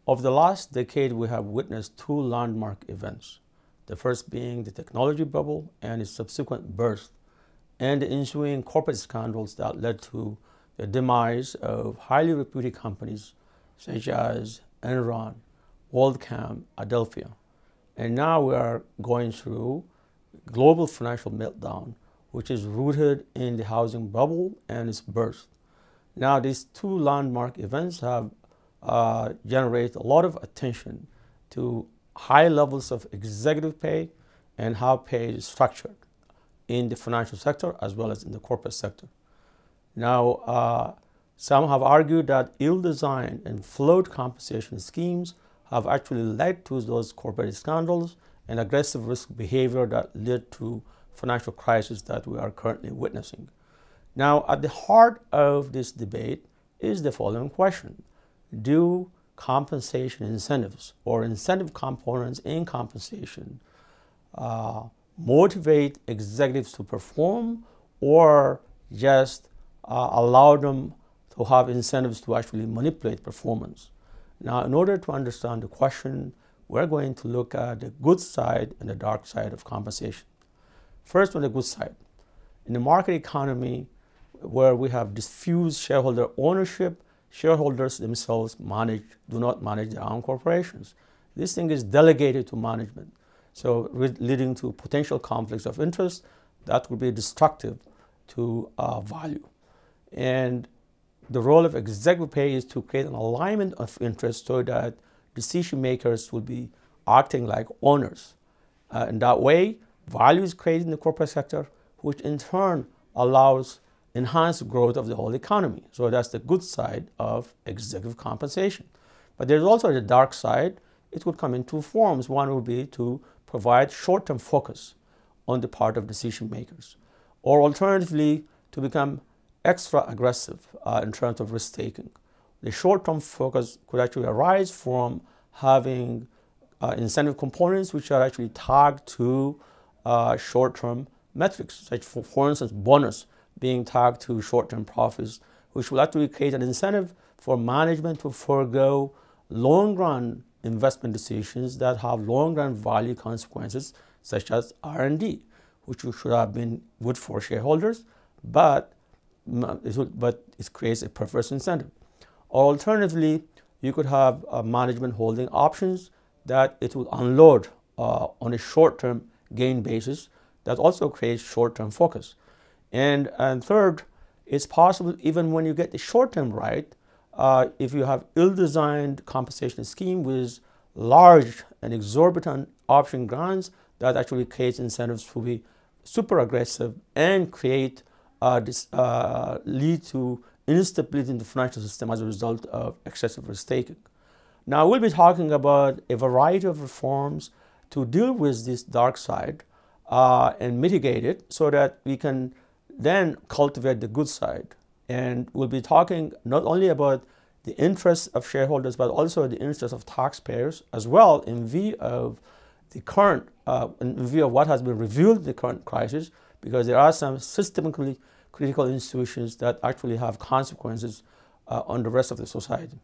Over the last decade, we have witnessed two landmark events. The first being the technology bubble and its subsequent burst, and the ensuing corporate scandals that led to the demise of highly reputed companies such as Enron, WorldCom, Adelphia. And now we are going through global financial meltdown, which is rooted in the housing bubble and its burst. Now, these two landmark events have generated a lot of attention to high levels of executive pay and how pay is structured in the financial sector as well as in the corporate sector. Now, some have argued that ill-designed and flawed compensation schemes have actually led to those corporate scandals and aggressive risk behavior that led to financial crisis that we are currently witnessing. Now, at the heart of this debate is the following question. Do compensation incentives or incentive components in compensation motivate executives to perform, or just allow them to have incentives to actually manipulate performance? Now, in order to understand the question, we're going to look at the good side and the dark side of compensation. First, on the good side. In the market economy, where we have diffused shareholder ownership, shareholders themselves do not manage their own corporations. This thing is delegated to management, so leading to potential conflicts of interest that would be destructive to value. And the role of executive pay is to create an alignment of interest so that decision makers will be acting like owners. In that way, value is created in the corporate sector, which in turn allows enhanced growth of the whole economy. So that's the good side of executive compensation. But there's also the dark side. It would come in two forms. One would be to provide short-term focus on the part of decision makers, or alternatively, to become extra aggressive in terms of risk-taking. The short-term focus could actually arise from having incentive components which are actually tagged to short-term metrics, such for instance, bonus being tagged to short-term profits, which will actually create an incentive for management to forego long-run investment decisions that have long-run value consequences, such as R&D, which should have been good for shareholders, but it creates a perverse incentive. Or alternatively, you could have management holding options that it will unload on a short-term gain basis that also creates short-term focus. And third, it's possible even when you get the short-term right, if you have ill-designed compensation scheme with large and exorbitant option grants, that actually creates incentives to be super aggressive and lead to instability in the financial system as a result of excessive risk-taking. Now, we'll be talking about a variety of reforms to deal with this dark side and mitigate it so that we can then cultivate the good side. And we'll be talking not only about the interests of shareholders, but also the interests of taxpayers as well, in view of the current, in view of what has been revealed in the current crisis, because there are some systemically critical institutions that actually have consequences on the rest of the society.